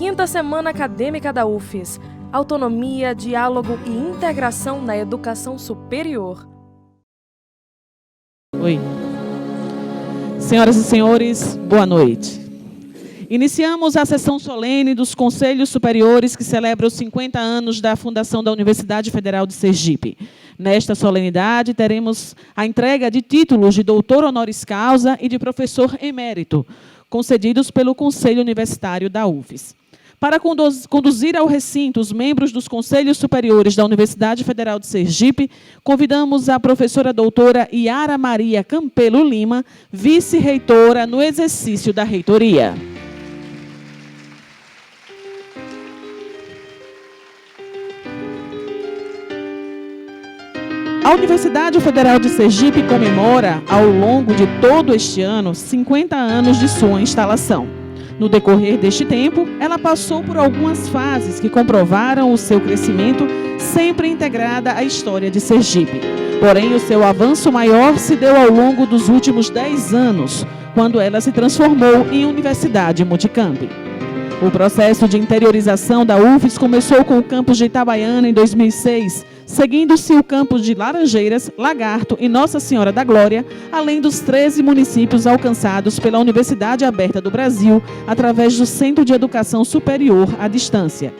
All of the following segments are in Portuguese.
15ª Semana Acadêmica da UFES. Autonomia, diálogo e integração na educação superior. Oi. Senhoras e senhores, boa noite. Iniciamos a sessão solene dos Conselhos Superiores que celebra os 50 anos da fundação da Universidade Federal de Sergipe. Nesta solenidade, teremos a entrega de títulos de doutor honoris causa e de professor emérito, concedidos pelo Conselho Universitário da UFES. Para conduzir ao recinto os membros dos Conselhos Superiores da Universidade Federal de Sergipe, convidamos a professora doutora Yara Maria Campelo Lima, vice-reitora no exercício da reitoria. A Universidade Federal de Sergipe comemora, ao longo de todo este ano, 50 anos de sua instalação. No decorrer deste tempo, ela passou por algumas fases que comprovaram o seu crescimento, sempre integrada à história de Sergipe. Porém, o seu avanço maior se deu ao longo dos últimos 10 anos, quando ela se transformou em Universidade Multicamp. O processo de interiorização da UFES começou com o campus de Itabaiana em 2006, seguindo-se o campus de Laranjeiras, Lagarto e Nossa Senhora da Glória, além dos 13 municípios alcançados pela Universidade Aberta do Brasil, através do Centro de Educação Superior à Distância.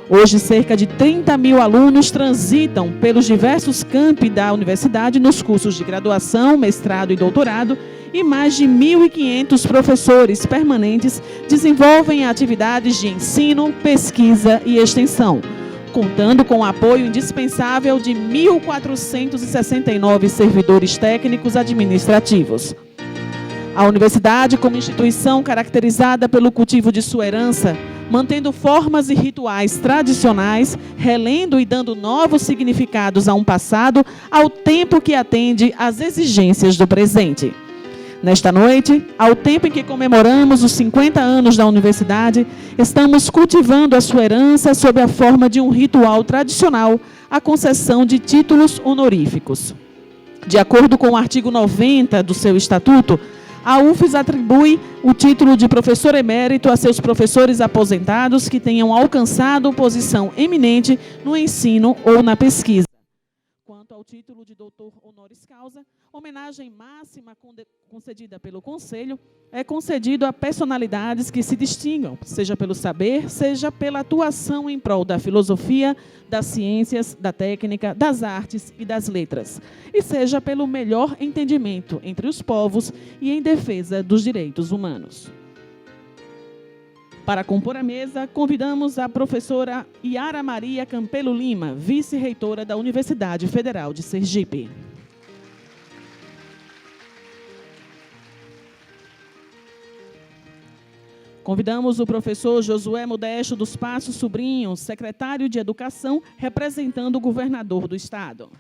Hoje, cerca de 30 mil alunos transitam pelos diversos campi da universidade nos cursos de graduação, mestrado e doutorado, e mais de 1.500 professores permanentes desenvolvem atividades de ensino, pesquisa e extensão, contando com o apoio indispensável de 1.469 servidores técnicos administrativos. A universidade, como instituição caracterizada pelo cultivo de sua herança, mantendo formas e rituais tradicionais, relendo e dando novos significados a um passado, ao tempo que atende às exigências do presente. Nesta noite, ao tempo em que comemoramos os 50 anos da universidade, estamos cultivando a sua herança sob a forma de um ritual tradicional, a concessão de títulos honoríficos. De acordo com o artigo 90 do seu estatuto, a UFES atribui o título de professor emérito a seus professores aposentados que tenham alcançado posição eminente no ensino ou na pesquisa. Quanto ao título de doutor honoris causa, homenagem máxima concedida pelo Conselho é concedido a personalidades que se distinguam, seja pelo saber, seja pela atuação em prol da filosofia, das ciências, da técnica, das artes e das letras, e seja pelo melhor entendimento entre os povos e em defesa dos direitos humanos. Para compor a mesa, convidamos a professora Yara Maria Campelo Lima, vice-reitora da Universidade Federal de Sergipe. Convidamos o professor Josué Modesto dos Passos Sobrinho, secretário de Educação, representando o governador do Estado.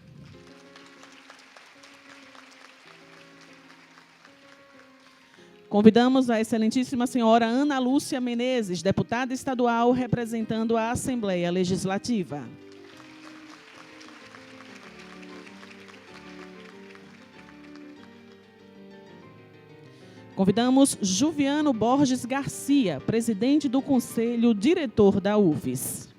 Convidamos a excelentíssima senhora Ana Lúcia Menezes, deputada estadual, representando a Assembleia Legislativa. Convidamos Juviano Borges Garcia, presidente do Conselho Diretor da UFES.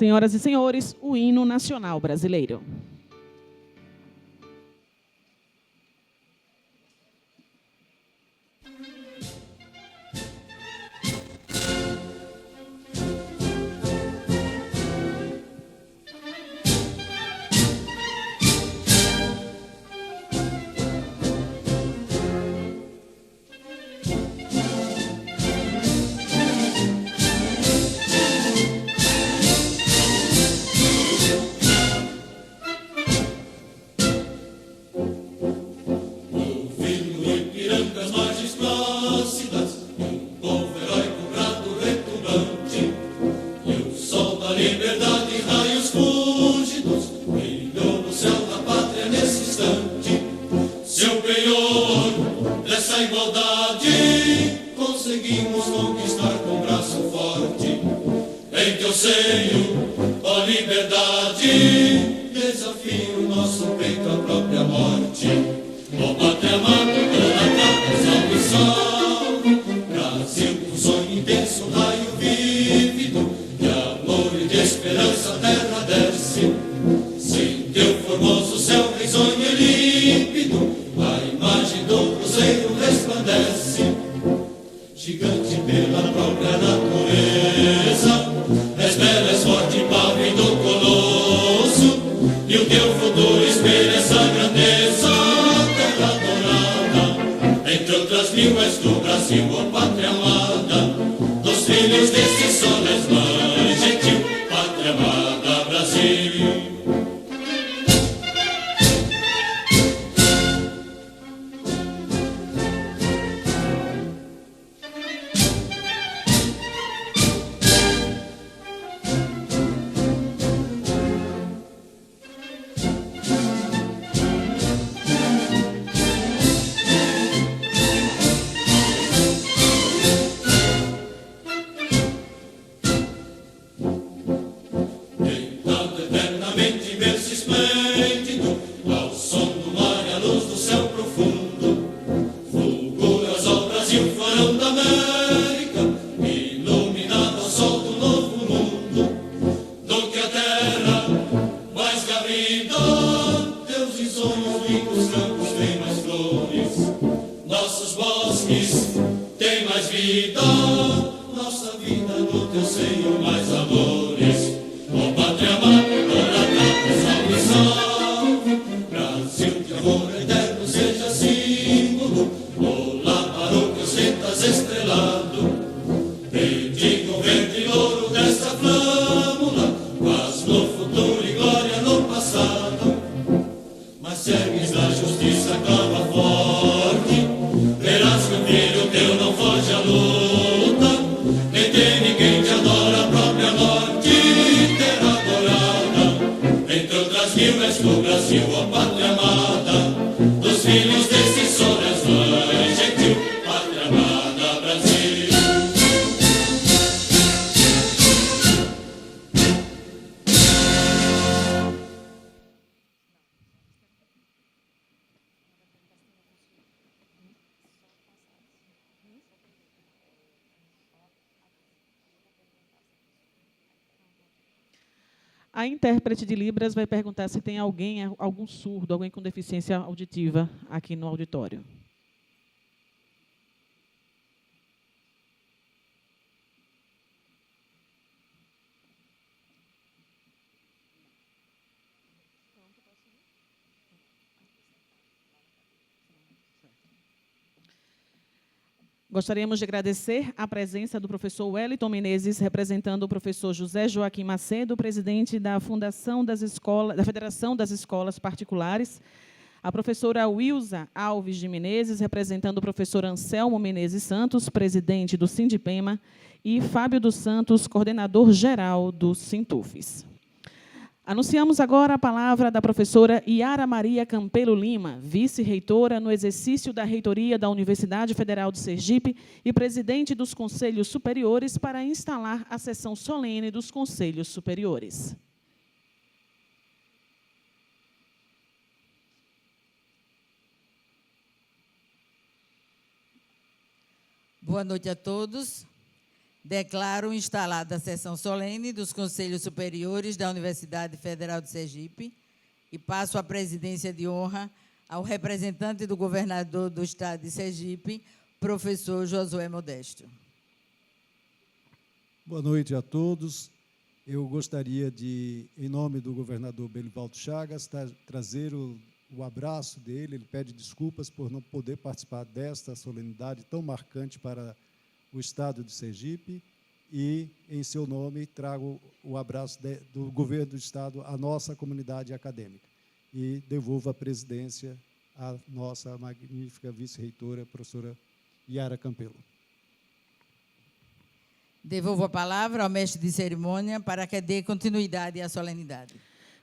Senhoras e senhores, o hino nacional brasileiro. conseguimos conquistar com braço forte. Em teu seio, ó liberdade, desafio nosso peito à própria morte. Ó pátria amada, salve, salve. Brasil, um sonho intenso, um raio vívido, de amor e de esperança a terra desce. Sim, teu formoso céu risonho e límpido, a imagem do cruzeiro resplandece. Gigante pela própria natureza, és bela, és forte, pavio do colosso, e o teu futuro espelha essa grandeza. Terra dourada, entre outras mil, és do Brasil, ó pátria amada, dos filhos desse sol és mãe gentil, pátria amada, Brasil. A intérprete de Libras vai perguntar se tem alguém, algum surdo, alguém com deficiência auditiva aqui no auditório. Gostaríamos de agradecer a presença do professor Wellington Menezes, representando o professor José Joaquim Macedo, presidente da Federação das Escolas Particulares, a professora Wilza Alves de Menezes, representando o professor Anselmo Menezes Santos, presidente do Sindipema, e Fábio dos Santos, coordenador-geral do Sintufes. Anunciamos agora a palavra da professora Yara Maria Campelo Lima, vice-reitora no exercício da reitoria da Universidade Federal de Sergipe e presidente dos Conselhos Superiores, para instalar a sessão solene dos Conselhos Superiores. Boa noite a todos. Declaro instalada a sessão solene dos Conselhos Superiores da Universidade Federal de Sergipe e passo a presidência de honra ao representante do governador do Estado de Sergipe, professor Josué Modesto. Boa noite a todos. Eu gostaria de, em nome do governador Belivaldo Chagas, trazer o abraço dele. Ele pede desculpas por não poder participar desta solenidade tão marcante para o Estado de Sergipe e, em seu nome, trago o abraço do governo do Estado à nossa comunidade acadêmica. E devolvo a presidência à nossa magnífica vice-reitora, professora Yara Campelo. Devolvo a palavra ao mestre de cerimônia para que dê continuidade à solenidade.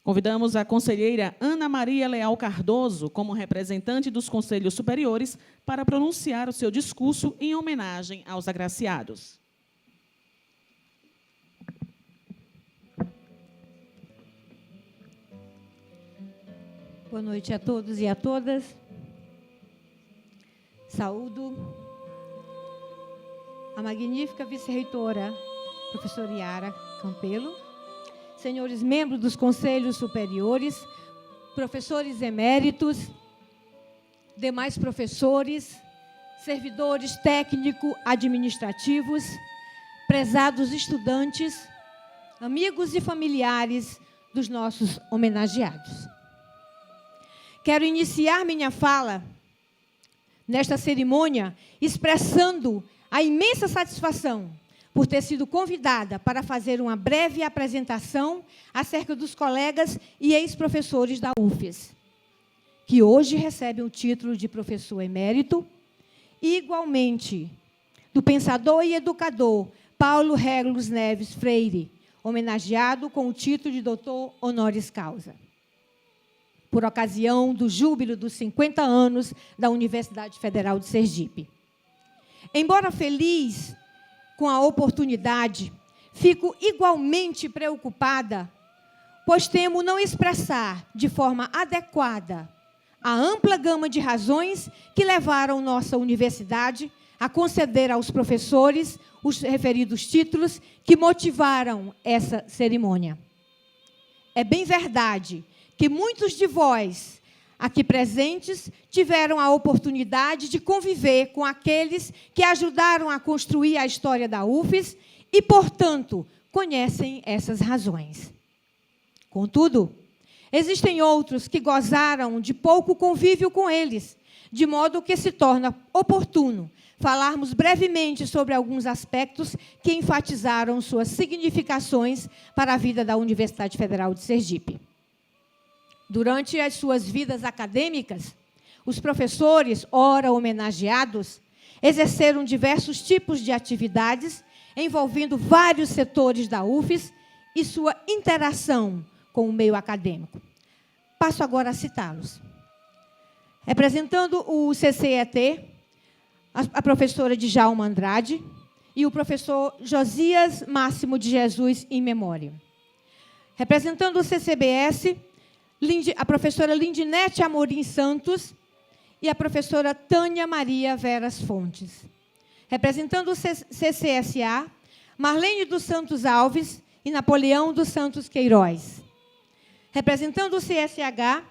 Convidamos a conselheira Ana Maria Leal Cardoso, como representante dos Conselhos Superiores, para pronunciar o seu discurso em homenagem aos agraciados. Boa noite a todos e a todas. Saúdo a magnífica vice-reitora, professora Yara Campelo, senhores membros dos Conselhos Superiores, professores eméritos, demais professores, servidores técnico-administrativos, prezados estudantes, amigos e familiares dos nossos homenageados. Quero iniciar minha fala nesta cerimônia expressando a imensa satisfação por ter sido convidada para fazer uma breve apresentação acerca dos colegas e ex-professores da UFES, que hoje recebem o título de professor emérito, e, igualmente, do pensador e educador Paulo Regulus Neves Freire, homenageado com o título de doutor honoris causa, por ocasião do júbilo dos 50 anos da Universidade Federal de Sergipe. Embora feliz com a oportunidade, fico igualmente preocupada, pois temo não expressar de forma adequada a ampla gama de razões que levaram nossa universidade a conceder aos professores os referidos títulos que motivaram essa cerimônia. É bem verdade que muitos de vós, aqui presentes, tiveram a oportunidade de conviver com aqueles que ajudaram a construir a história da UFES e, portanto, conhecem essas razões. Contudo, existem outros que gozaram de pouco convívio com eles, de modo que se torna oportuno falarmos brevemente sobre alguns aspectos que enfatizaram suas significações para a vida da Universidade Federal de Sergipe. Durante as suas vidas acadêmicas, os professores, ora homenageados, exerceram diversos tipos de atividades envolvendo vários setores da UFES e sua interação com o meio acadêmico. Passo agora a citá-los. Representando o CCET, a professora Djalma Andrade e o professor Josias Máximo de Jesus in memória. Representando o CCBS, a professora Lindinete Amorim Santos e a professora Tânia Maria Veras Fontes. Representando o CCSA, Marlene dos Santos Alves e Napoleão dos Santos Queiroz. Representando o CSH,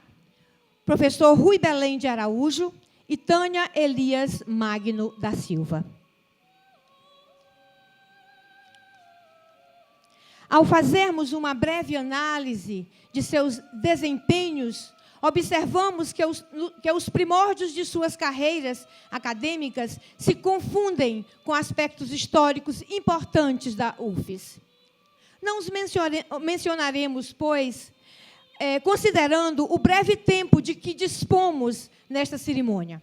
professor Rui Belém de Araújo e Tânia Elias Magno da Silva. Ao fazermos uma breve análise de seus desempenhos, observamos que os primórdios de suas carreiras acadêmicas se confundem com aspectos históricos importantes da UFES. Não os mencionaremos, pois, considerando o breve tempo de que dispomos nesta cerimônia.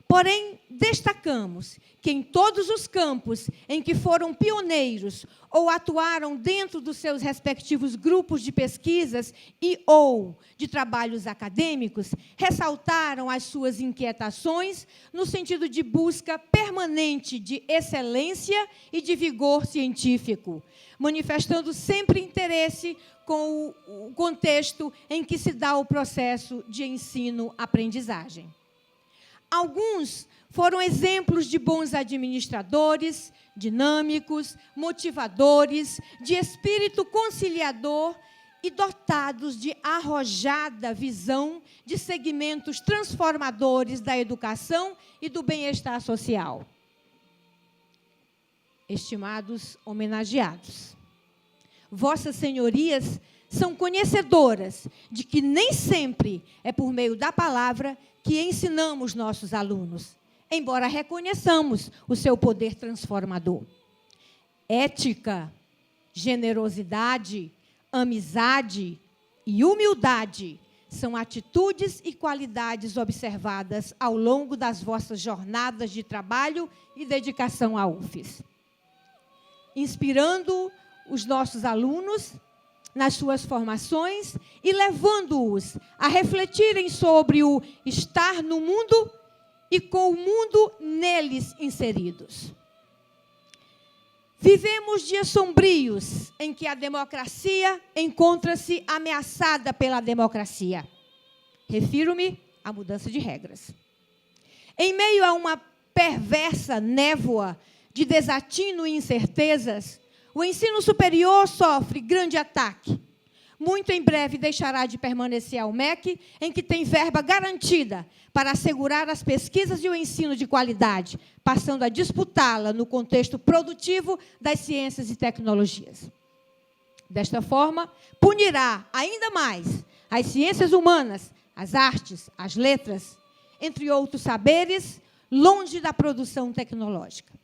Porém, destacamos que em todos os campos em que foram pioneiros ou atuaram dentro dos seus respectivos grupos de pesquisas e ou de trabalhos acadêmicos, ressaltaram as suas inquietações no sentido de busca permanente de excelência e de vigor científico, manifestando sempre interesse com o contexto em que se dá o processo de ensino-aprendizagem. Alguns foram exemplos de bons administradores, dinâmicos, motivadores, de espírito conciliador e dotados de arrojada visão de segmentos transformadores da educação e do bem-estar social. Estimados homenageados, vossas senhorias são conhecedoras de que nem sempre é por meio da palavra que ensinamos nossos alunos, embora reconheçamos o seu poder transformador. Ética, generosidade, amizade e humildade são atitudes e qualidades observadas ao longo das vossas jornadas de trabalho e dedicação à UFES. Inspirando os nossos alunos, nas suas formações e levando-os a refletirem sobre o estar no mundo e com o mundo neles inseridos. Vivemos dias sombrios em que a democracia encontra-se ameaçada pela democracia. Refiro-me à mudança de regras. Em meio a uma perversa névoa de desatino e incertezas, o ensino superior sofre grande ataque. Muito em breve deixará de permanecer ao MEC, em que tem verba garantida para assegurar as pesquisas e o ensino de qualidade, passando a disputá-la no contexto produtivo das ciências e tecnologias. Desta forma, punirá ainda mais as ciências humanas, as artes, as letras, entre outros saberes, longe da produção tecnológica.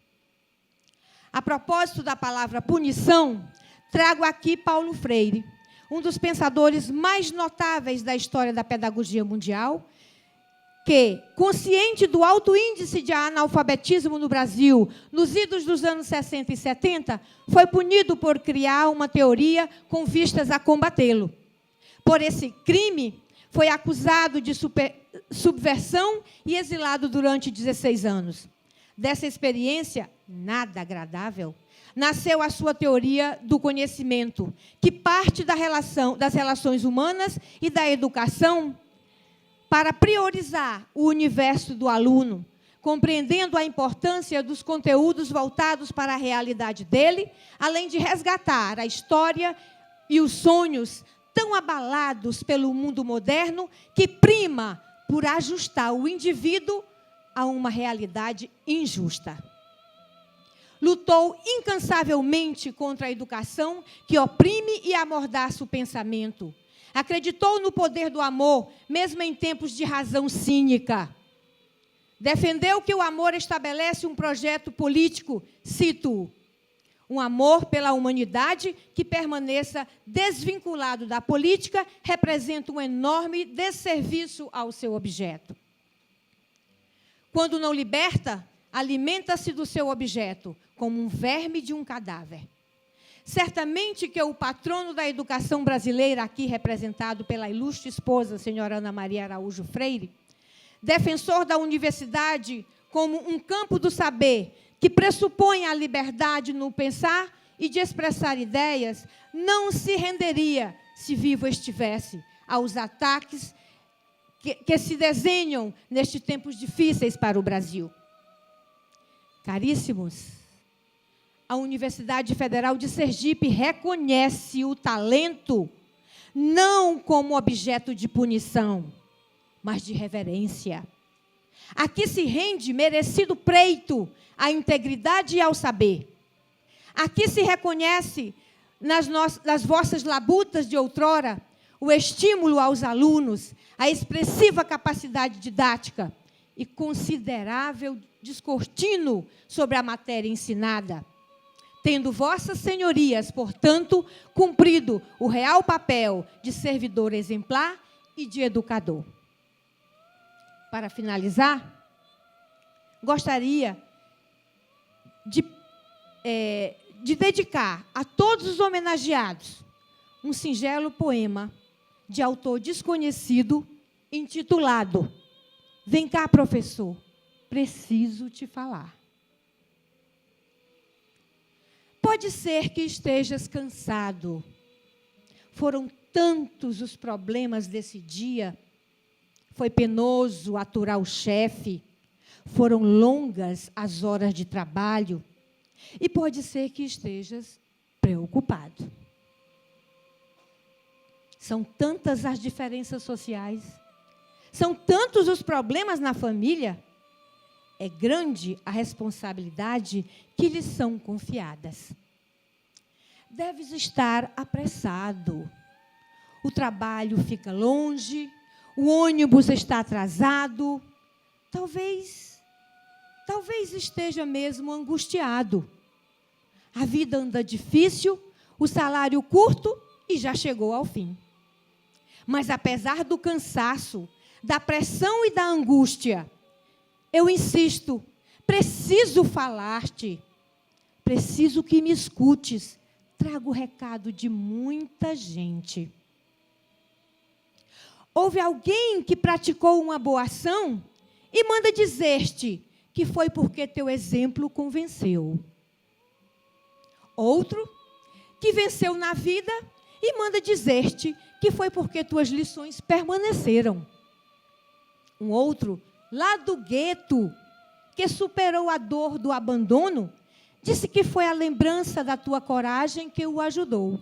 A propósito da palavra punição, trago aqui Paulo Freire, um dos pensadores mais notáveis da história da pedagogia mundial, que, consciente do alto índice de analfabetismo no Brasil, nos idos dos anos 60 e 70, foi punido por criar uma teoria com vistas a combatê-lo. Por esse crime, foi acusado de subversão e exilado durante 16 anos. Dessa experiência, nada agradável, nasceu a sua teoria do conhecimento, que parte das relações humanas e da educação para priorizar o universo do aluno, compreendendo a importância dos conteúdos voltados para a realidade dele, além de resgatar a história e os sonhos tão abalados pelo mundo moderno, que prima por ajustar o indivíduo a uma realidade injusta. Lutou incansavelmente contra a educação que oprime e amordaça o pensamento. Acreditou no poder do amor, mesmo em tempos de razão cínica. Defendeu que o amor estabelece um projeto político, cito, um amor pela humanidade que permaneça desvinculado da política representa um enorme desserviço ao seu objeto. Quando não liberta, alimenta-se do seu objeto, como um verme de um cadáver. Certamente que o patrono da educação brasileira, aqui representado pela ilustre esposa, senhora Ana Maria Araújo Freire, defensor da universidade como um campo do saber que pressupõe a liberdade no pensar e de expressar ideias, não se renderia, se vivo estivesse, aos ataques que se desenham nestes tempos difíceis para o Brasil. Caríssimos, a Universidade Federal de Sergipe reconhece o talento não como objeto de punição, mas de reverência. Aqui se rende merecido preito à integridade e ao saber. Aqui se reconhece nas vossas labutas de outrora o estímulo aos alunos, a expressiva capacidade didática e considerável descortino sobre a matéria ensinada, tendo vossas senhorias, portanto, cumprido o real papel de servidor exemplar e de educador. Para finalizar, gostaria de dedicar a todos os homenageados um singelo poema de autor desconhecido, intitulado Vem cá, professor, preciso te falar. Pode ser que estejas cansado. Foram tantos os problemas desse dia. Foi penoso aturar o chefe. Foram longas as horas de trabalho. E pode ser que estejas preocupado. São tantas as diferenças sociais. São tantos os problemas na família. É grande a responsabilidade que lhes são confiadas. Deves estar apressado. O trabalho fica longe, o ônibus está atrasado. Talvez esteja mesmo angustiado. A vida anda difícil, o salário curto e já chegou ao fim. Mas, apesar do cansaço, da pressão e da angústia, eu insisto, preciso falar-te, preciso que me escutes, trago o recado de muita gente. Houve alguém que praticou uma boa ação e manda dizer-te que foi porque teu exemplo convenceu. Outro que venceu na vida e manda dizer-te que foi porque tuas lições permaneceram. Um outro, lá do gueto, que superou a dor do abandono, disse que foi a lembrança da tua coragem que o ajudou.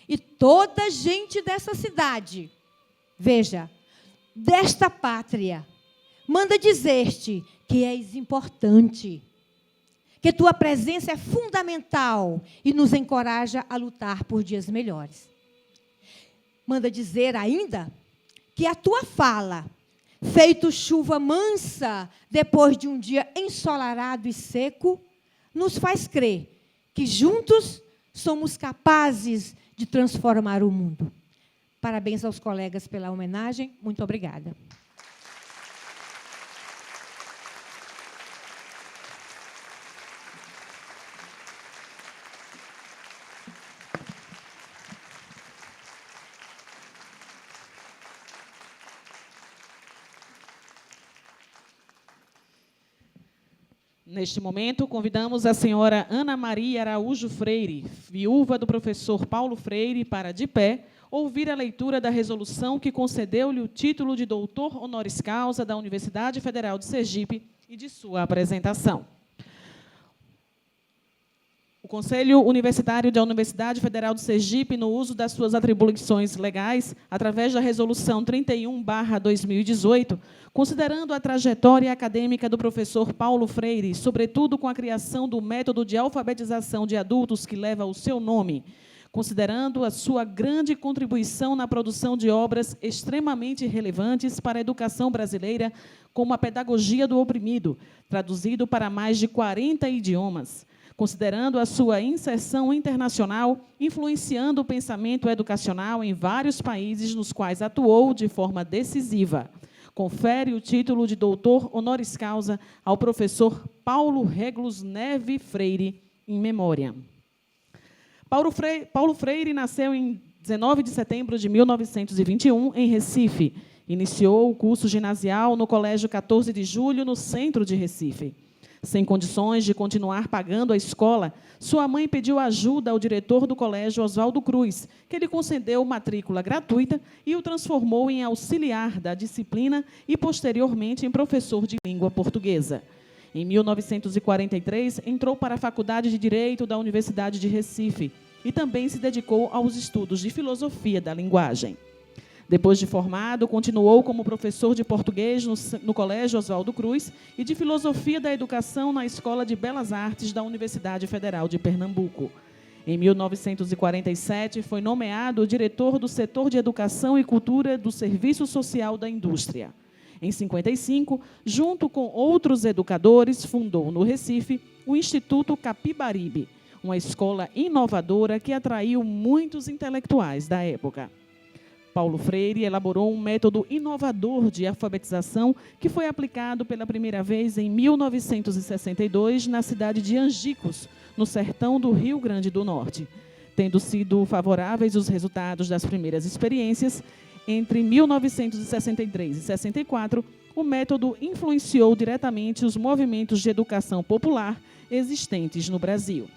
E toda a gente dessa cidade, veja, desta pátria, manda dizer-te que és importante, que tua presença é fundamental e nos encoraja a lutar por dias melhores. Manda dizer ainda que a tua fala, feito chuva mansa depois de um dia ensolarado e seco, nos faz crer que juntos somos capazes de transformar o mundo. Parabéns aos colegas pela homenagem. Muito obrigada. Neste momento, convidamos a senhora Ana Maria Araújo Freire, viúva do professor Paulo Freire, para, de pé, ouvir a leitura da resolução que concedeu-lhe o título de doutor honoris causa da Universidade Federal de Sergipe e de sua apresentação. O Conselho Universitário da Universidade Federal de Sergipe, no uso das suas atribuições legais, através da Resolução 31/2018, considerando a trajetória acadêmica do professor Paulo Freire, sobretudo com a criação do método de alfabetização de adultos que leva o seu nome, considerando a sua grande contribuição na produção de obras extremamente relevantes para a educação brasileira, como a Pedagogia do Oprimido, traduzido para mais de 40 idiomas, considerando a sua inserção internacional, influenciando o pensamento educacional em vários países nos quais atuou de forma decisiva. Confere o título de doutor honoris causa ao professor Paulo Regulus Neve Freire, em memória. Paulo Freire nasceu em 19 de setembro de 1921, em Recife. Iniciou o curso ginasial no Colégio 14 de Julho, no centro de Recife. Sem condições de continuar pagando a escola, sua mãe pediu ajuda ao diretor do colégio, Oswaldo Cruz, que lhe concedeu matrícula gratuita e o transformou em auxiliar da disciplina e, posteriormente, em professor de língua portuguesa. Em 1943, entrou para a Faculdade de Direito da Universidade de Recife e também se dedicou aos estudos de filosofia da linguagem. Depois de formado, continuou como professor de português no Colégio Oswaldo Cruz e de filosofia da educação na Escola de Belas Artes da Universidade Federal de Pernambuco. Em 1947, foi nomeado diretor do setor de Educação e Cultura do Serviço Social da Indústria. Em 1955, junto com outros educadores, fundou no Recife o Instituto Capibaribe, uma escola inovadora que atraiu muitos intelectuais da época. Paulo Freire elaborou um método inovador de alfabetização que foi aplicado pela primeira vez em 1962 na cidade de Angicos, no sertão do Rio Grande do Norte. Tendo sido favoráveis os resultados das primeiras experiências, entre 1963 e 64, o método influenciou diretamente os movimentos de educação popular existentes no Brasil.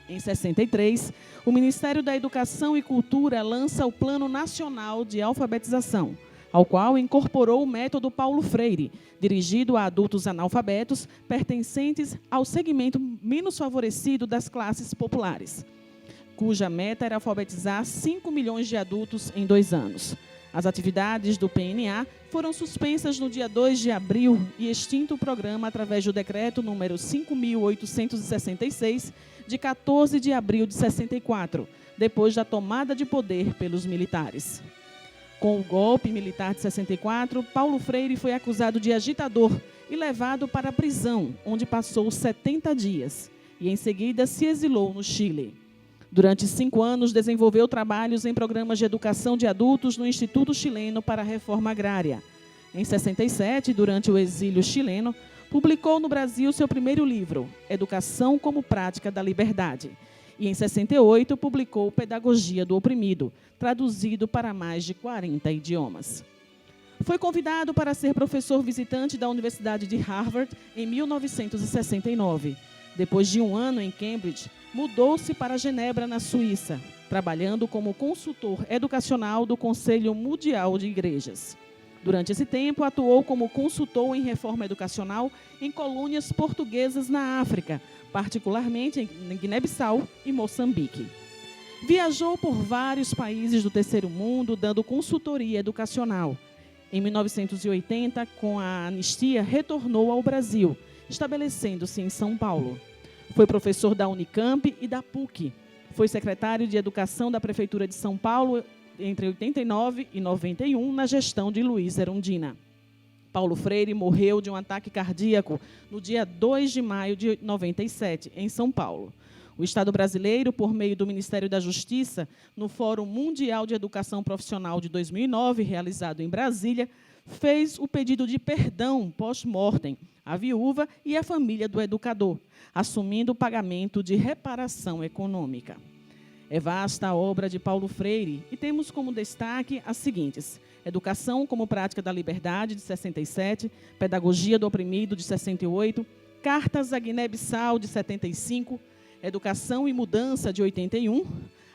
Em 63, o Ministério da Educação e Cultura lança o Plano Nacional de Alfabetização, ao qual incorporou o método Paulo Freire, dirigido a adultos analfabetos pertencentes ao segmento menos favorecido das classes populares, cuja meta era alfabetizar 5 milhões de adultos em 2 anos. As atividades do PNA foram suspensas no dia 2 de abril e extinto o programa através do decreto número 5.866, de 14 de abril de 64, depois da tomada de poder pelos militares. Com o golpe militar de 64, Paulo Freire foi acusado de agitador e levado para a prisão, onde passou 70 dias, e em seguida se exilou no Chile. Durante 5 anos, desenvolveu trabalhos em programas de educação de adultos no Instituto Chileno para a Reforma Agrária. Em 67, durante o exílio chileno, publicou no Brasil seu primeiro livro, Educação como Prática da Liberdade, e, em 68, publicou Pedagogia do Oprimido, traduzido para mais de 40 idiomas. Foi convidado para ser professor visitante da Universidade de Harvard em 1969. Depois de um ano em Cambridge, mudou-se para Genebra, na Suíça, trabalhando como consultor educacional do Conselho Mundial de Igrejas. Durante esse tempo, atuou como consultor em reforma educacional em colônias portuguesas na África, particularmente em Guiné-Bissau e Moçambique. Viajou por vários países do terceiro mundo, dando consultoria educacional. Em 1980, com a anistia, retornou ao Brasil, estabelecendo-se em São Paulo. Foi professor da Unicamp e da PUC. Foi secretário de Educação da Prefeitura de São Paulo entre 89 e 91, na gestão de Luiz Erundina. Paulo Freire morreu de um ataque cardíaco no dia 2 de maio de 97, em São Paulo. O Estado brasileiro, por meio do Ministério da Justiça, no Fórum Mundial de Educação Profissional de 2009, realizado em Brasília, fez o pedido de perdão post-mortem à viúva e à família do educador, assumindo o pagamento de reparação econômica. É vasta a obra de Paulo Freire e temos como destaque as seguintes: Educação como Prática da Liberdade, de 67, Pedagogia do Oprimido, de 68, Cartas à Guiné-Bissau, de 75, Educação e Mudança, de 81,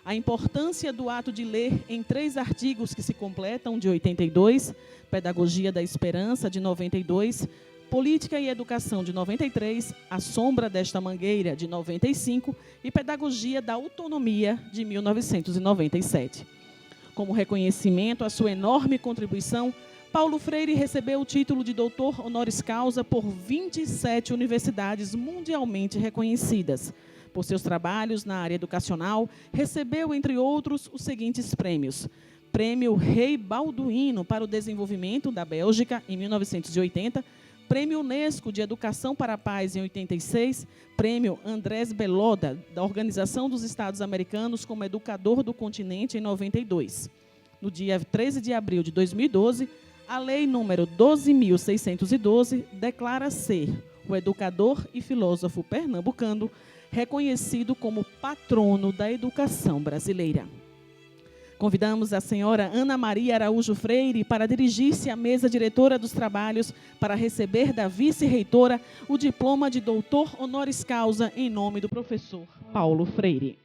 A Importância do Ato de Ler, em 3 artigos que se completam, de 82, Pedagogia da Esperança, de 92, Política e Educação, de 93, A Sombra desta Mangueira, de 95 e Pedagogia da Autonomia, de 1997. Como reconhecimento à sua enorme contribuição, Paulo Freire recebeu o título de doutor honoris causa por 27 universidades mundialmente reconhecidas. Por seus trabalhos na área educacional, recebeu, entre outros, os seguintes prêmios: Prêmio Rei Balduino para o Desenvolvimento, da Bélgica, em 1980, Prêmio Unesco de Educação para a Paz, em 86, Prêmio Andrés Belloda, da Organização dos Estados Americanos como Educador do Continente, em 92. No dia 13 de abril de 2012, a Lei número 12.612 declara ser o educador e filósofo pernambucano reconhecido como patrono da educação brasileira. Convidamos a senhora Ana Maria Araújo Freire para dirigir-se à mesa diretora dos trabalhos para receber da vice-reitora o diploma de doutor honoris causa em nome do professor Paulo Freire.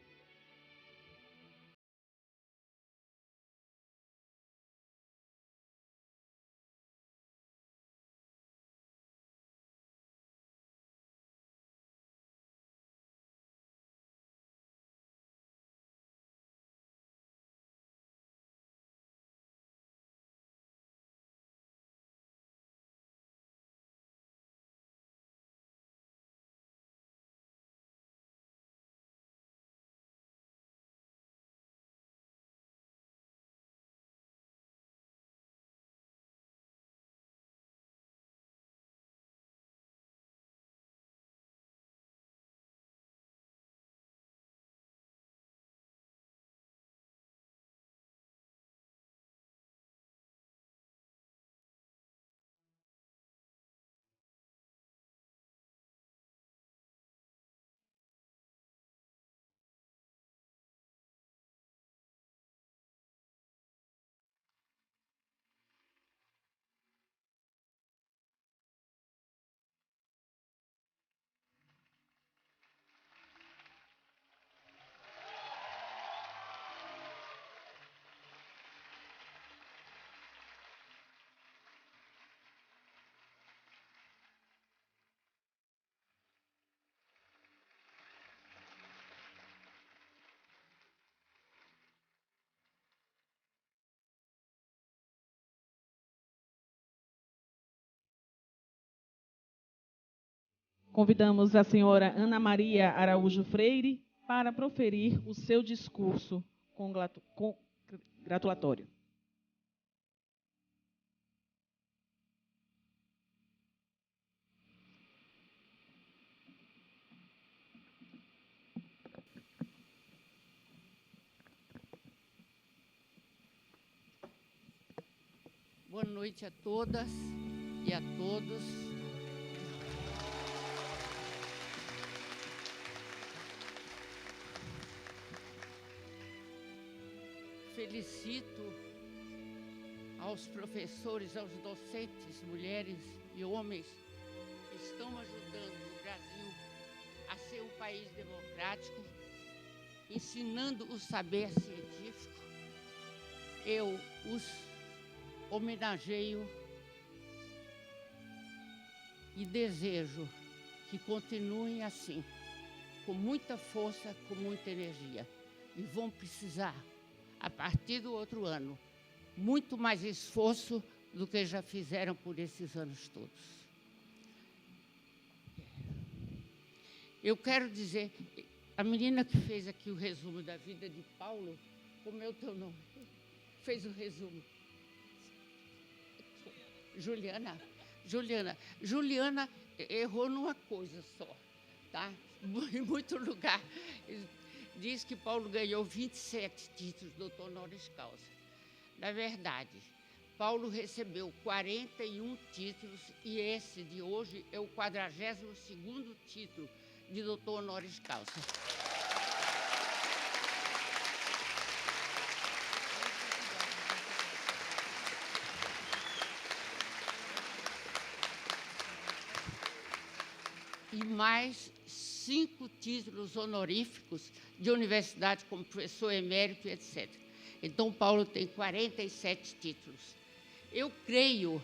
Convidamos a senhora Ana Maria Araújo Freire para proferir o seu discurso gratulatório. Boa noite a todas e a todos. felicito aos professores, aos docentes, mulheres e homens, que estão ajudando o Brasil a ser um país democrático, ensinando o saber científico. Eu os homenageio e desejo que continuem assim, com muita força, com muita energia. E vão precisar, a partir do outro ano, muito mais esforço do que já fizeram por esses anos todos. Eu quero dizer, a menina que fez aqui o resumo da vida de Paulo, como é o teu nome? Fez o resumo. Juliana. Juliana errou numa coisa só, tá? Em muito lugar. Diz que Paulo ganhou 27 títulos de doutor honoris causa. Na verdade, Paulo recebeu 41 títulos e esse de hoje é o 42º título de doutor honoris causa. E mais 5 títulos honoríficos de universidade, como professor emérito, etc. Então, Paulo tem 47 títulos. Eu creio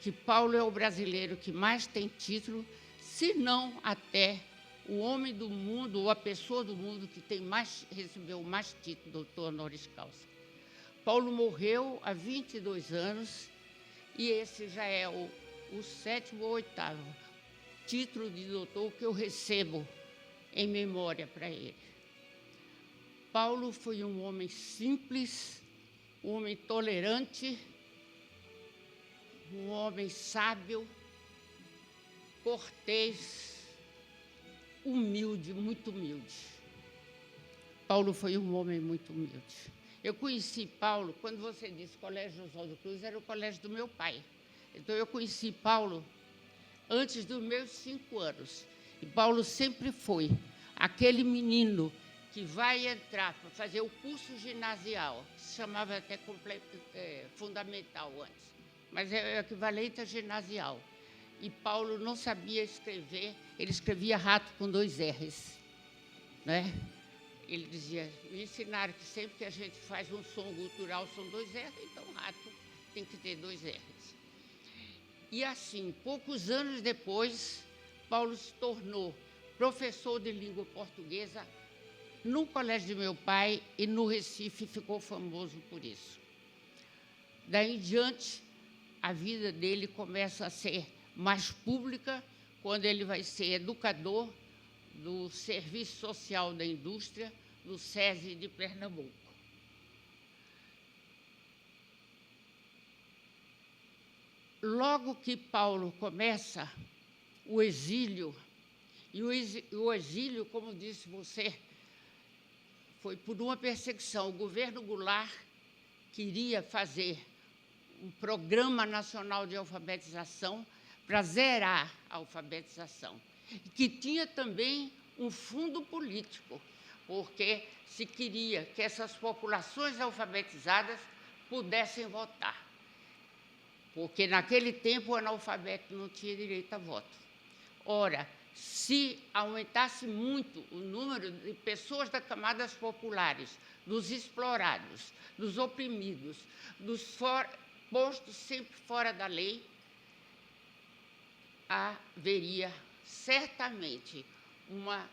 que Paulo é o brasileiro que mais tem título, se não até o homem do mundo, ou a pessoa do mundo que recebeu mais títulos, doutor honoris causa. Paulo morreu há 22 anos, e esse já é o 7º ou 8º título de doutor que eu recebo em memória para ele. Paulo foi um homem simples, um homem tolerante, um homem sábio, cortês, humilde, muito humilde. Paulo foi um homem muito humilde. Eu conheci Paulo, quando você disse Colégio Oswaldo Cruz, era o colégio do meu pai. Então, eu conheci Paulo antes dos meus 5 anos. E Paulo sempre foi aquele menino que vai entrar para fazer o curso ginasial, que se chamava até fundamental antes, mas é o equivalente a ginasial. E Paulo não sabia escrever, ele escrevia rato com 2 R's. Né? Ele dizia, me ensinaram que sempre que a gente faz um som gutural são 2 R's, então rato tem que ter 2 R's. E assim, poucos anos depois, Paulo se tornou professor de língua portuguesa no colégio de meu pai e no Recife ficou famoso por isso. Daí em diante, a vida dele começa a ser mais pública quando ele vai ser educador do Serviço Social da Indústria do SESI de Pernambuco. Logo que Paulo começa o exílio, e o exílio, como disse você, foi por uma perseguição. O governo Goulart queria fazer um programa nacional de alfabetização para zerar a alfabetização, que tinha também um fundo político, porque se queria que essas populações alfabetizadas pudessem votar. Porque, naquele tempo, o analfabeto não tinha direito a voto. Ora, se aumentasse muito o número de pessoas das camadas populares, dos explorados, dos oprimidos, dos postos sempre fora da lei, haveria certamente uma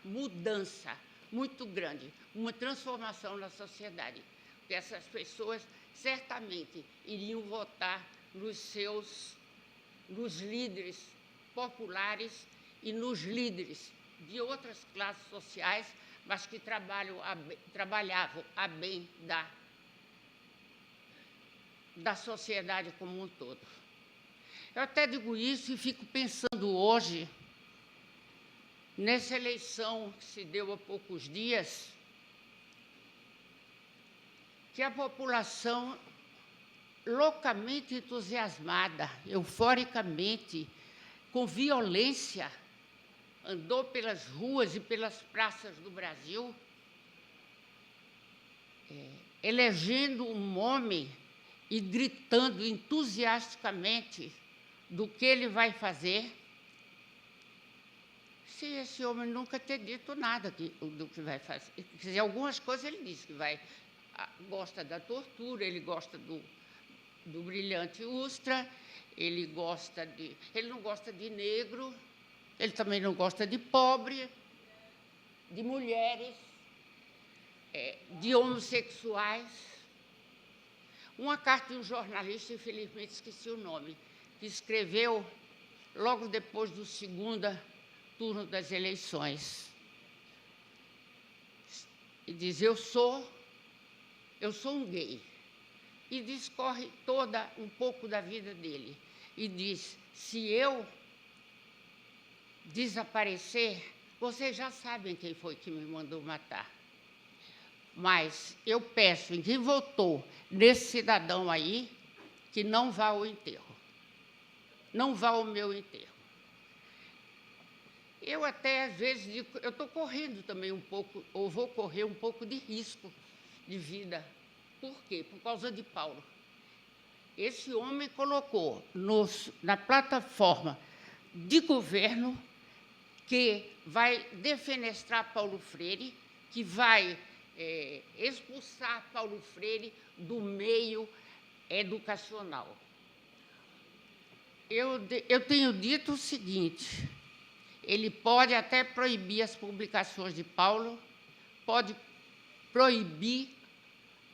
mudança muito grande, uma transformação na sociedade. Porque essas pessoas certamente iriam votar nos líderes populares e nos líderes de outras classes sociais, mas que trabalhavam a bem da sociedade como um todo. Eu até digo isso e fico pensando hoje, nessa eleição que se deu há poucos dias, que a população, loucamente entusiasmada, euforicamente, com violência, andou pelas ruas e pelas praças do Brasil, elegendo um homem e gritando entusiasticamente do que ele vai fazer, se esse homem nunca ter dito nada do que vai fazer. Quer dizer, algumas coisas ele disse que gosta da tortura, ele gosta do brilhante Ustra, ele não gosta de negro, ele também não gosta de pobre, de mulheres, de homossexuais. Uma carta de um jornalista, infelizmente esqueci o nome, que escreveu logo depois do segundo turno das eleições. E diz: eu sou um gay. E discorre um pouco da vida dele. E diz: se eu desaparecer, vocês já sabem quem foi que me mandou matar. Mas eu peço, em quem votou nesse cidadão aí, que não vá ao enterro. Não vá ao meu enterro. Eu até, às vezes, digo, eu estou correndo também um pouco, ou vou correr um pouco de risco de vida. Por quê? Por causa de Paulo. Esse homem colocou na plataforma de governo que vai defenestrar Paulo Freire, que vai expulsar Paulo Freire do meio educacional. Eu tenho dito o seguinte: ele pode até proibir as publicações de Paulo, pode proibir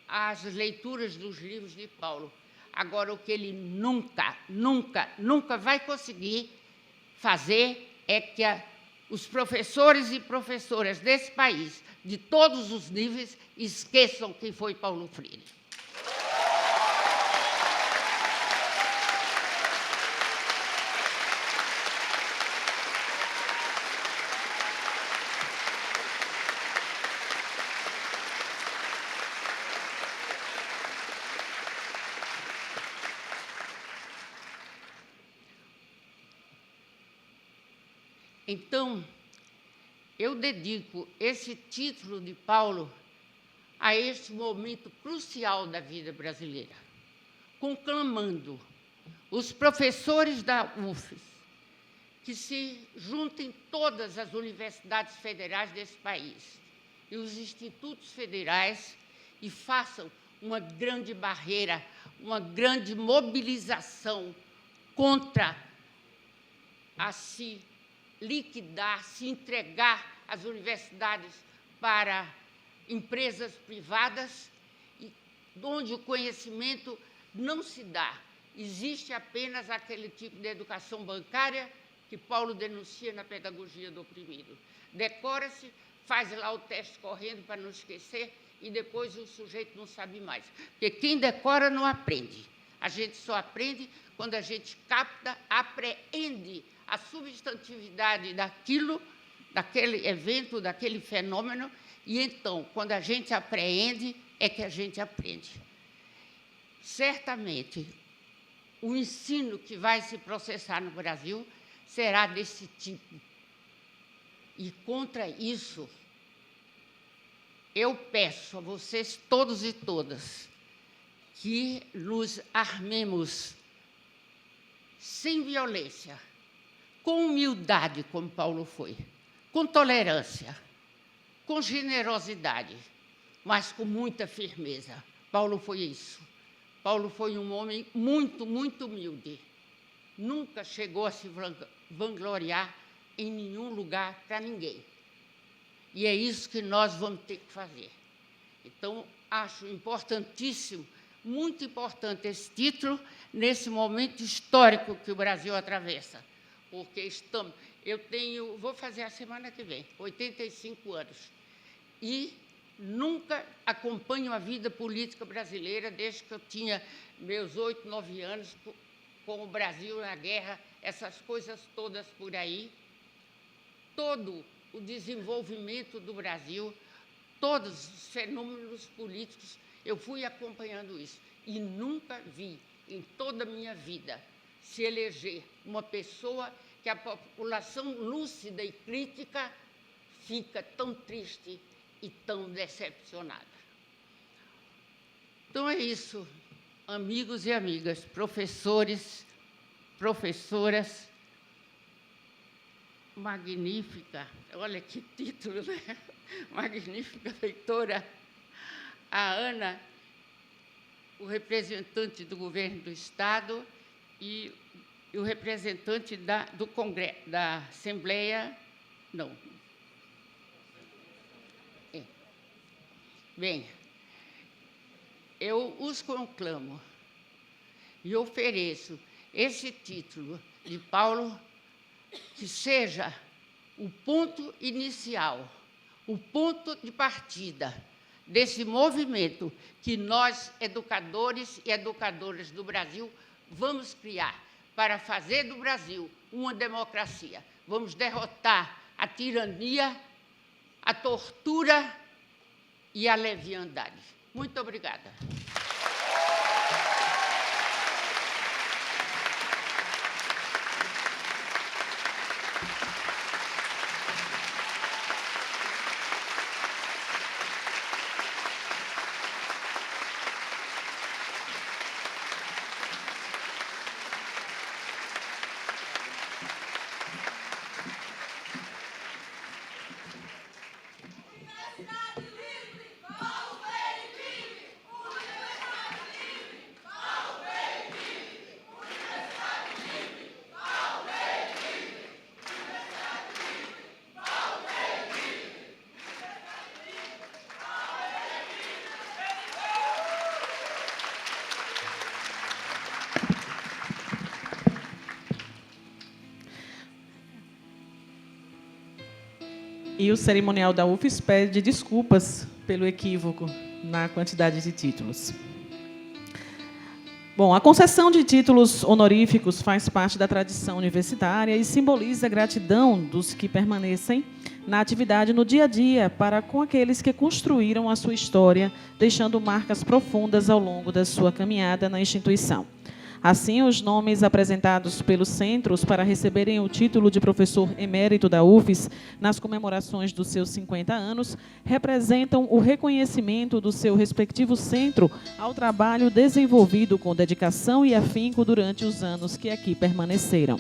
as leituras dos livros de Paulo. Agora, o que ele nunca vai conseguir fazer é que os professores e professoras desse país, de todos os níveis, esqueçam quem foi Paulo Freire. Então, eu dedico esse título de Paulo a este momento crucial da vida brasileira, conclamando os professores da UFES que se juntem todas as universidades federais desse país e os institutos federais e façam uma grande barreira, uma grande mobilização contra a se liquidar, se entregar as universidades para empresas privadas, onde o conhecimento não se dá. Existe apenas aquele tipo de educação bancária que Paulo denuncia na Pedagogia do Oprimido. Decora-se, faz lá o teste correndo para não esquecer, e depois o sujeito não sabe mais. Porque quem decora não aprende. A gente só aprende quando a gente capta, apreende a substantividade daquele evento, daquele fenômeno, e então, quando a gente apreende, é que a gente aprende. Certamente, o ensino que vai se processar no Brasil será desse tipo. E, contra isso, eu peço a vocês, todos e todas, que nos armemos sem violência, com humildade, como Paulo foi, com tolerância, com generosidade, mas com muita firmeza. Paulo foi isso. Paulo foi um homem muito, muito humilde. Nunca chegou a se vangloriar em nenhum lugar para ninguém. E é isso que nós vamos ter que fazer. Então, acho importantíssimo, muito importante esse título, nesse momento histórico que o Brasil atravessa. Porque vou fazer a semana que vem, 85 anos, e nunca acompanho a vida política brasileira desde que eu tinha meus 8, 9 anos, com o Brasil na guerra, essas coisas todas por aí. Todo o desenvolvimento do Brasil, todos os fenômenos políticos, eu fui acompanhando isso. E nunca vi, em toda a minha vida, se eleger uma pessoa que que a população lúcida e crítica fica tão triste e tão decepcionada. Então é isso, amigos e amigas, professores, professoras, magnífica, olha que título, né? Magnífica leitora, a Ana, o representante do governo do Estado e o representante do Congresso, da Assembleia, não. Bem, eu os conclamo e ofereço esse título de Paulo que seja o ponto inicial, o ponto de partida desse movimento que nós, educadores e educadoras do Brasil, vamos criar para fazer do Brasil uma democracia. Vamos derrotar a tirania, a tortura e a leviandade. Muito obrigada. E o cerimonial da UFES pede desculpas pelo equívoco na quantidade de títulos. Bom, a concessão de títulos honoríficos faz parte da tradição universitária e simboliza a gratidão dos que permanecem na atividade no dia a dia para com aqueles que construíram a sua história, deixando marcas profundas ao longo da sua caminhada na instituição. Assim, os nomes apresentados pelos centros para receberem o título de professor emérito da UFES nas comemorações dos seus 50 anos representam o reconhecimento do seu respectivo centro ao trabalho desenvolvido com dedicação e afinco durante os anos que aqui permaneceram.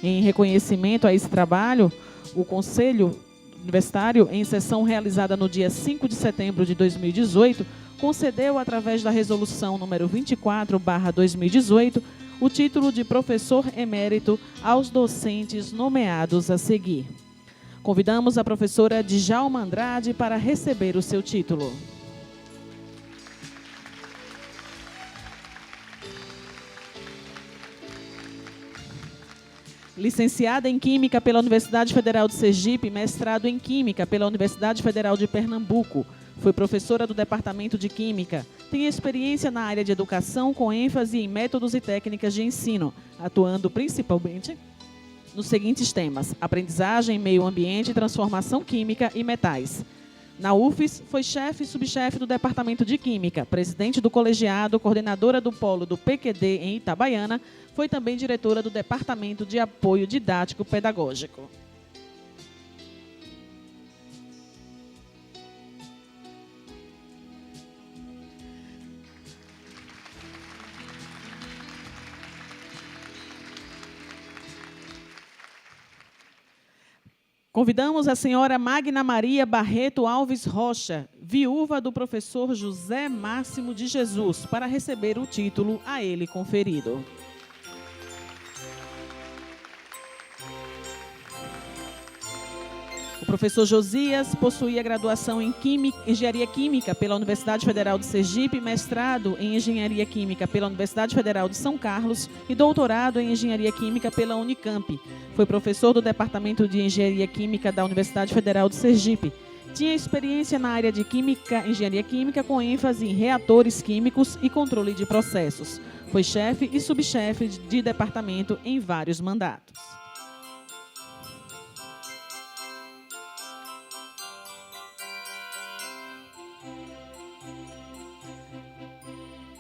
Em reconhecimento a esse trabalho, o Conselho Universitário, em sessão realizada no dia 5 de setembro de 2018, concedeu, através da resolução número 24/2018, o título de professor emérito aos docentes nomeados a seguir. Convidamos a professora Djalma Andrade para receber o seu título. Licenciada em Química pela Universidade Federal de Sergipe, mestrado em Química pela Universidade Federal de Pernambuco. Foi professora do Departamento de Química. Tem experiência na área de educação com ênfase em métodos e técnicas de ensino, atuando principalmente nos seguintes temas: aprendizagem, meio ambiente, transformação química e metais. Na UFES, foi chefe e subchefe do Departamento de Química, presidente do colegiado, coordenadora do polo do PQD em Itabaiana, foi também diretora do Departamento de Apoio Didático Pedagógico. Convidamos a senhora Magna Maria Barreto Alves Rocha, viúva do professor José Máximo de Jesus, para receber o título a ele conferido. O professor Josias possuía graduação em Engenharia Química pela Universidade Federal de Sergipe, mestrado em Engenharia Química pela Universidade Federal de São Carlos e doutorado em Engenharia Química pela Unicamp. Foi professor do Departamento de Engenharia Química da Universidade Federal de Sergipe. Tinha experiência na área de Engenharia Química com ênfase em reatores químicos e controle de processos. Foi chefe e subchefe de departamento em vários mandatos.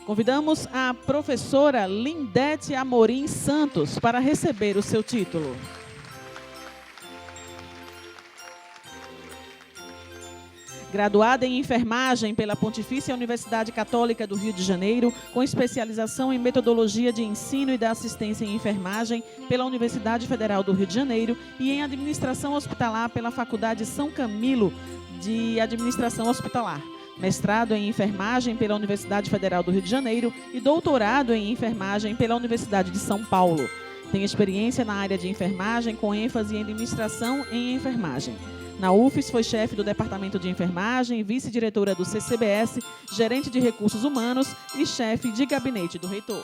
Convidamos a professora Lindete Amorim Santos para receber o seu título. Graduada em enfermagem pela Pontifícia Universidade Católica do Rio de Janeiro, com especialização em metodologia de ensino e da assistência em enfermagem pela Universidade Federal do Rio de Janeiro e em administração hospitalar pela Faculdade São Camilo de Administração Hospitalar. Mestrado em enfermagem pela Universidade Federal do Rio de Janeiro e doutorado em enfermagem pela Universidade de São Paulo. Tem experiência na área de enfermagem com ênfase em administração em enfermagem. Na UFES, foi chefe do Departamento de Enfermagem, vice-diretora do CCBS, gerente de recursos humanos e chefe de gabinete do reitor.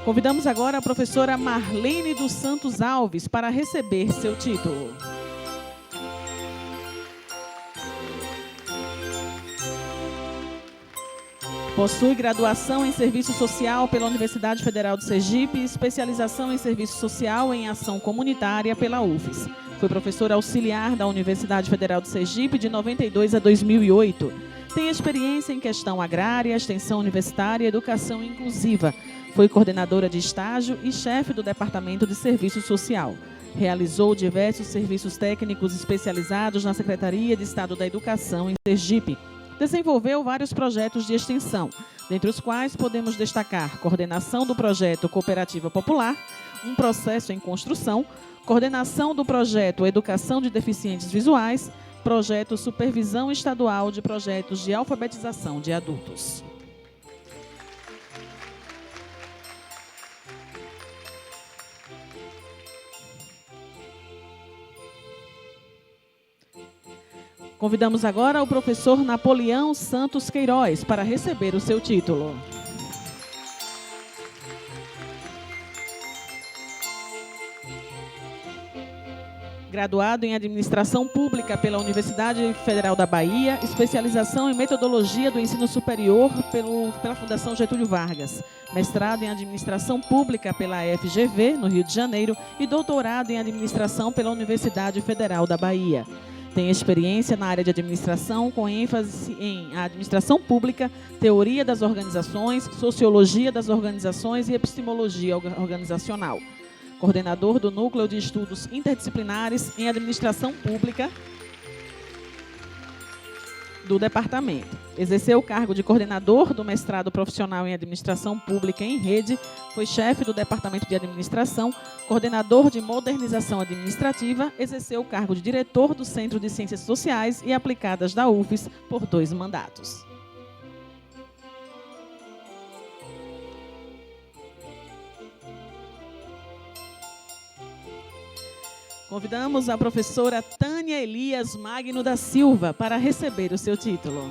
Convidamos agora a professora Marlene dos Santos Alves para receber seu título. Possui graduação em Serviço Social pela Universidade Federal do Sergipe e especialização em Serviço Social em Ação Comunitária pela UFES. Foi professora auxiliar da Universidade Federal do Sergipe de 92 a 2008. Tem experiência em questão agrária, extensão universitária e educação inclusiva. Foi coordenadora de estágio e chefe do Departamento de Serviço Social. Realizou diversos serviços técnicos especializados na Secretaria de Estado da Educação em Sergipe. Desenvolveu vários projetos de extensão, dentre os quais podemos destacar coordenação do projeto Cooperativa Popular, um processo em construção, coordenação do projeto Educação de Deficientes Visuais, projeto Supervisão Estadual de Projetos de Alfabetização de Adultos. Convidamos agora o professor Napoleão Santos Queiroz para receber o seu título. Graduado em Administração Pública pela Universidade Federal da Bahia, especialização em Metodologia do Ensino Superior pela Fundação Getúlio Vargas, mestrado em Administração Pública pela FGV, no Rio de Janeiro, e doutorado em Administração pela Universidade Federal da Bahia. Tem experiência na área de administração, com ênfase em administração pública, teoria das organizações, sociologia das organizações e epistemologia organizacional. Coordenador do Núcleo de Estudos Interdisciplinares em Administração Pública do Departamento. Exerceu o cargo de coordenador do mestrado profissional em Administração Pública em Rede, foi chefe do Departamento de Administração, coordenador de Modernização Administrativa, exerceu o cargo de diretor do Centro de Ciências Sociais e Aplicadas da UFES por 2 mandatos. Convidamos a professora Tânia Elias Magno da Silva para receber o seu título.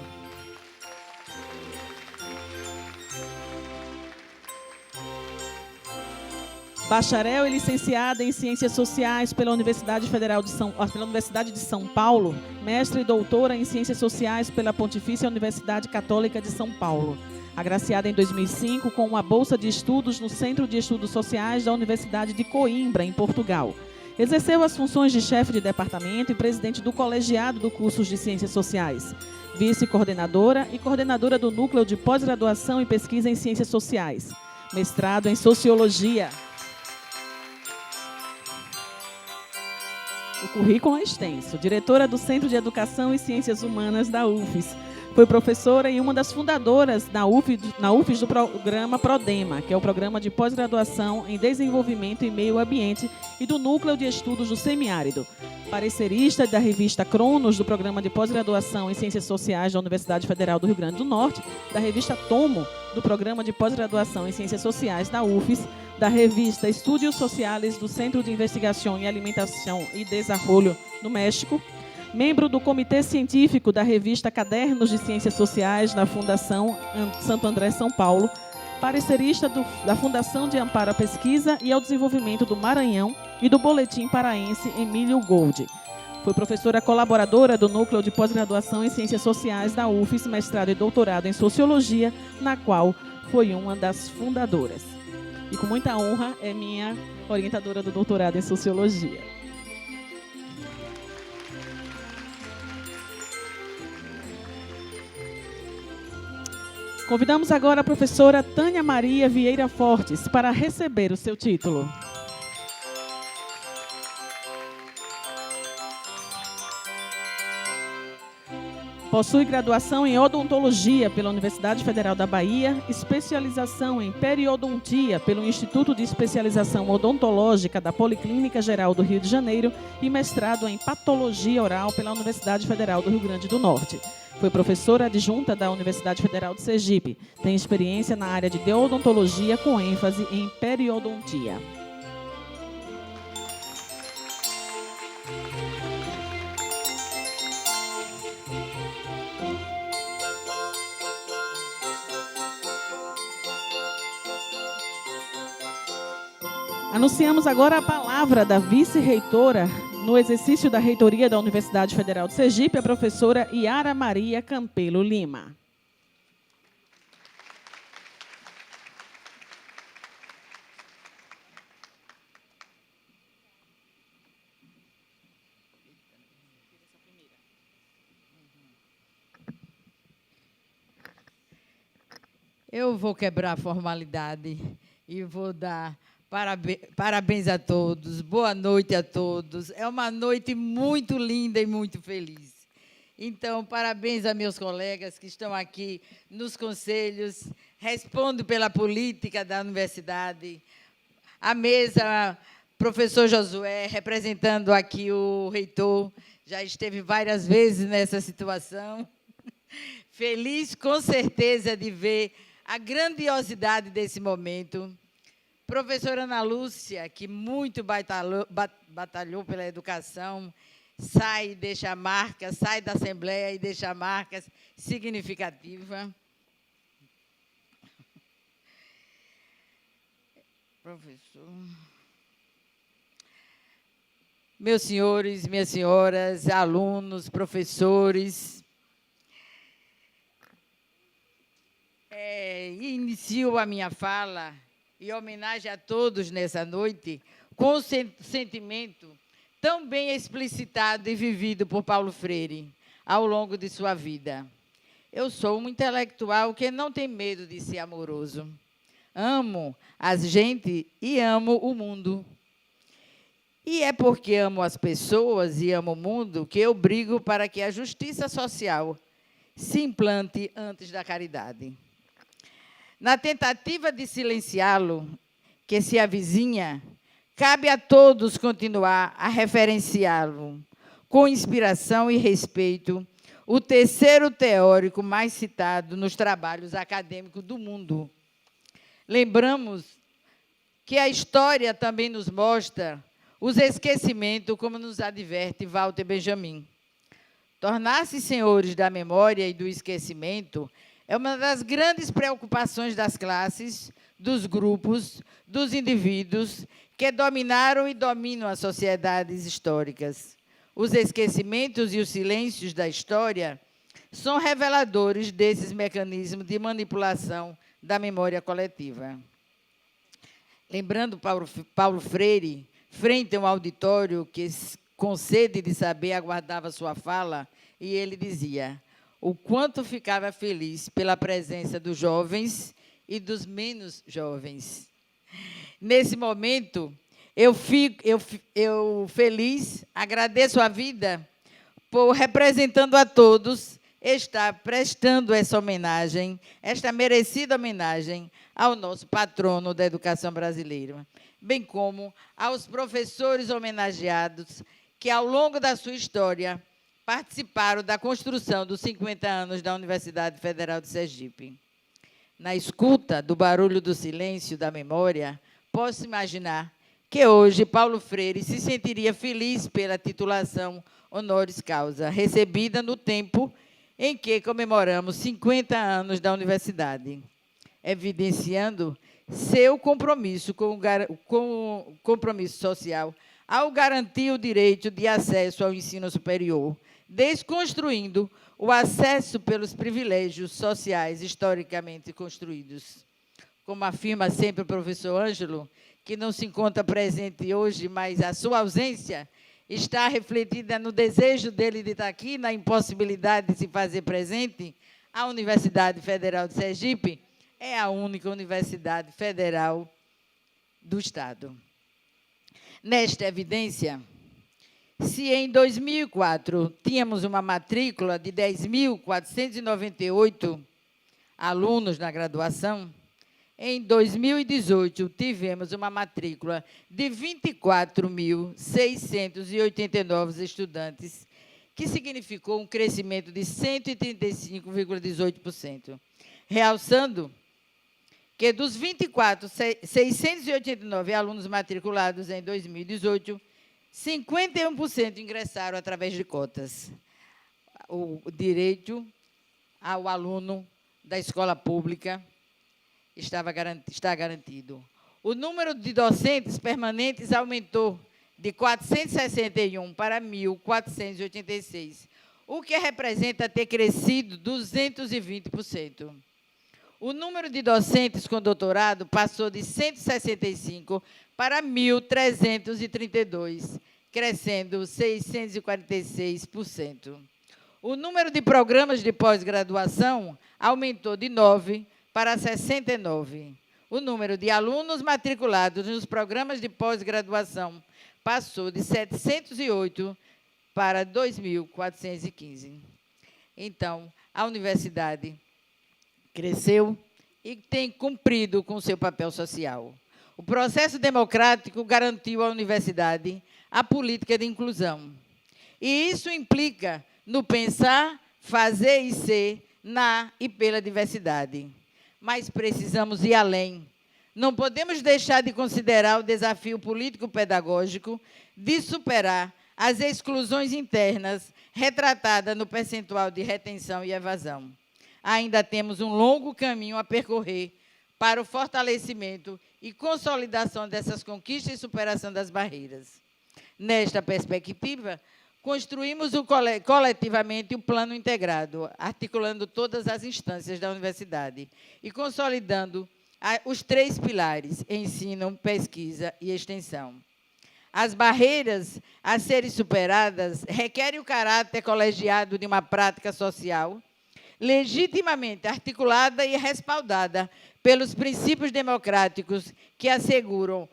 Bacharel e licenciada em Ciências Sociais pela Universidade de São Paulo, mestre e doutora em Ciências Sociais pela Pontifícia Universidade Católica de São Paulo. Agraciada em 2005 com uma bolsa de estudos no Centro de Estudos Sociais da Universidade de Coimbra, em Portugal. Exerceu as funções de chefe de departamento e presidente do colegiado do curso de Ciências Sociais, vice-coordenadora e coordenadora do Núcleo de Pós-Graduação e Pesquisa em Ciências Sociais, mestrado em Sociologia. O currículo é extenso. Diretora do Centro de Educação e Ciências Humanas da UFES. Foi professora e uma das fundadoras na UFES do programa PRODEMA, que é o Programa de Pós-Graduação em Desenvolvimento e Meio Ambiente, e do Núcleo de Estudos do Semiárido. Parecerista da revista Cronos, do Programa de Pós-Graduação em Ciências Sociais da Universidade Federal do Rio Grande do Norte, da revista Tomo, do Programa de Pós-Graduação em Ciências Sociais da UFES, da revista Estudios Sociales do Centro de Investigação em Alimentação e Desarrollo do México, membro do Comitê Científico da revista Cadernos de Ciências Sociais da Fundação Santo André, São Paulo, parecerista da Fundação de Amparo à Pesquisa e ao Desenvolvimento do Maranhão e do Boletim Paraense Emílio Gold. Foi professora colaboradora do Núcleo de Pós-Graduação em Ciências Sociais da UFES, mestrado e doutorado em Sociologia, na qual foi uma das fundadoras. E com muita honra é minha orientadora do doutorado em Sociologia. Convidamos agora a professora Tânia Maria Vieira Fortes para receber o seu título. Possui graduação em odontologia pela Universidade Federal da Bahia, especialização em periodontia pelo Instituto de Especialização Odontológica da Policlínica Geral do Rio de Janeiro e mestrado em patologia oral pela Universidade Federal do Rio Grande do Norte. Foi professora adjunta da Universidade Federal de Sergipe. Tem experiência na área de odontologia com ênfase em periodontia. Anunciamos agora a palavra da vice-reitora no exercício da reitoria da Universidade Federal de Sergipe, a professora Yara Maria Campelo Lima. Eu vou quebrar a formalidade e vou dar parabéns a todos, boa noite a todos. É uma noite muito linda e muito feliz. Então, parabéns a meus colegas que estão aqui nos conselhos, respondo pela política da universidade. A mesa, professor Josué, representando aqui o reitor, já esteve várias vezes nessa situação. Feliz, com certeza, de ver a grandiosidade desse momento. Professora Ana Lúcia, que muito batalhou pela educação, sai e deixa marcas, sai da Assembleia e deixa marcas significativas. Professor. Meus senhores, minhas senhoras, alunos, professores, inicio a minha fala e homenagem a todos nessa noite, com o sentimento tão bem explicitado e vivido por Paulo Freire ao longo de sua vida. Eu sou um intelectual que não tem medo de ser amoroso. Amo a gente e amo o mundo. E é porque amo as pessoas e amo o mundo que eu brigo para que a justiça social se implante antes da caridade. Na tentativa de silenciá-lo, que se avizinha, cabe a todos continuar a referenciá-lo, com inspiração e respeito, o terceiro teórico mais citado nos trabalhos acadêmicos do mundo. Lembramos que a história também nos mostra os esquecimentos, como nos adverte Walter Benjamin. Tornar-se senhores da memória e do esquecimento é uma das grandes preocupações das classes, dos grupos, dos indivíduos que dominaram e dominam as sociedades históricas. Os esquecimentos e os silêncios da história são reveladores desses mecanismos de manipulação da memória coletiva. Lembrando Paulo Freire, frente a um auditório que, com sede de saber, aguardava sua fala, e ele dizia: o quanto ficava feliz pela presença dos jovens e dos menos jovens. Nesse momento, eu feliz, agradeço a vida por, representando a todos, estar prestando essa homenagem, esta merecida homenagem ao nosso patrono da educação brasileira, bem como aos professores homenageados que, ao longo da sua história, participaram da construção dos 50 anos da Universidade Federal de Sergipe. Na escuta do barulho do silêncio da memória, posso imaginar que hoje Paulo Freire se sentiria feliz pela titulação honoris causa, recebida no tempo em que comemoramos 50 anos da universidade, evidenciando seu compromisso com o compromisso social ao garantir o direito de acesso ao ensino superior, desconstruindo o acesso pelos privilégios sociais historicamente construídos. Como afirma sempre o professor Ângelo, que não se encontra presente hoje, mas a sua ausência está refletida no desejo dele de estar aqui, na impossibilidade de se fazer presente, a Universidade Federal de Sergipe é a única universidade federal do Estado. Nesta evidência, se em 2004 tínhamos uma matrícula de 10.498 alunos na graduação, em 2018 tivemos uma matrícula de 24.689 estudantes, que significou um crescimento de 135,18%, realçando que dos 24.689 alunos matriculados em 2018, 51% ingressaram através de cotas. O direito ao aluno da escola pública está garantido. O número de docentes permanentes aumentou de 461 para 1.486, o que representa ter crescido 220%. O número de docentes com doutorado passou de 165 para 1.332, crescendo 646%. O número de programas de pós-graduação aumentou de 9 para 69. O número de alunos matriculados nos programas de pós-graduação passou de 708 para 2.415. Então, a universidade cresceu e tem cumprido com seu papel social. O processo democrático garantiu à universidade a política de inclusão. E isso implica no pensar, fazer e ser na e pela diversidade. Mas precisamos ir além. Não podemos deixar de considerar o desafio político-pedagógico de superar as exclusões internas retratadas no percentual de retenção e evasão. Ainda temos um longo caminho a percorrer para o fortalecimento e consolidação dessas conquistas e superação das barreiras. Nesta perspectiva, construímos coletivamente o plano integrado, articulando todas as instâncias da universidade e consolidando os 3 pilares: ensino, pesquisa e extensão. As barreiras a serem superadas requerem o caráter colegiado de uma prática social, legitimamente articulada e respaldada pelos princípios democráticos que assegurem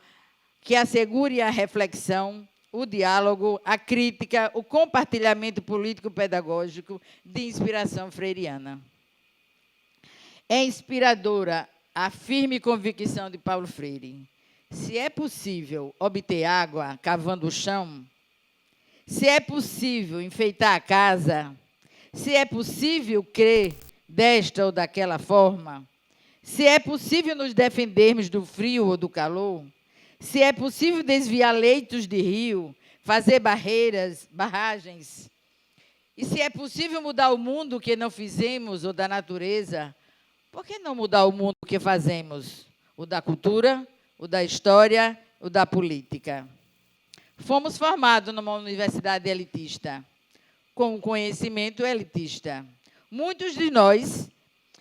a reflexão, o diálogo, a crítica, o compartilhamento político-pedagógico de inspiração freiriana. É inspiradora a firme convicção de Paulo Freire. Se é possível obter água cavando o chão, se é possível enfeitar a casa, se é possível crer desta ou daquela forma, se é possível nos defendermos do frio ou do calor, se é possível desviar leitos de rio, fazer barragens, e se é possível mudar o mundo que não fizemos ou da natureza, por que não mudar o mundo que fazemos? O da cultura, o da história, o da política. Fomos formados numa universidade elitista, com um conhecimento elitista. Muitos de nós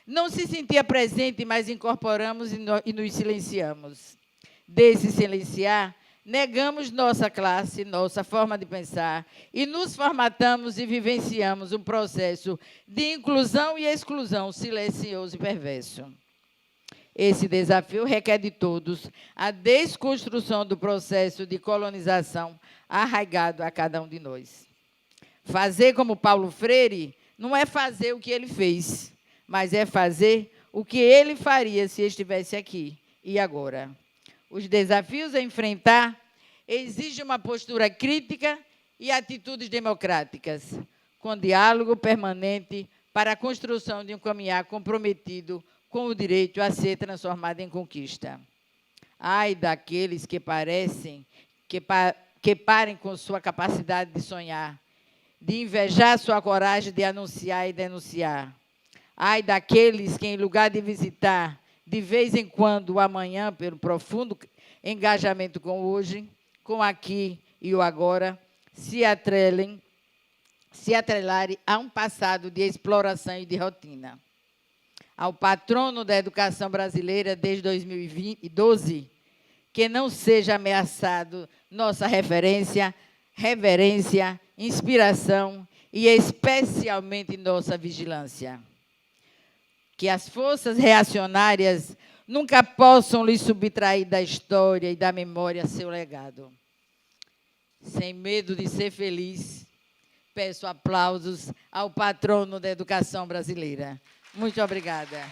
não se sentia presente, mas incorporamos e nos silenciamos. Desse silenciar, negamos nossa classe, nossa forma de pensar, e nos formatamos e vivenciamos um processo de inclusão e exclusão silencioso e perverso. Esse desafio requer de todos a desconstrução do processo de colonização arraigado a cada um de nós. Fazer como Paulo Freire não é fazer o que ele fez, mas é fazer o que ele faria se estivesse aqui e agora. Os desafios a enfrentar exigem uma postura crítica e atitudes democráticas, com diálogo permanente para a construção de um caminhar comprometido com o direito a ser transformado em conquista. Ai daqueles que parecem que parem com sua capacidade de sonhar, de invejar sua coragem de anunciar e denunciar. Ai daqueles que, em lugar de visitar, de vez em quando, o amanhã, pelo profundo engajamento com o hoje, com o aqui e o agora, se atrelarem a um passado de exploração e de rotina. Ao patrono da educação brasileira desde 2012, que não seja ameaçado nossa referência, reverência, inspiração e, especialmente, nossa vigilância. que as forças reacionárias nunca possam lhe subtrair da história e da memória seu legado. Sem medo de ser feliz, peço aplausos ao patrono da educação brasileira. Muito obrigada.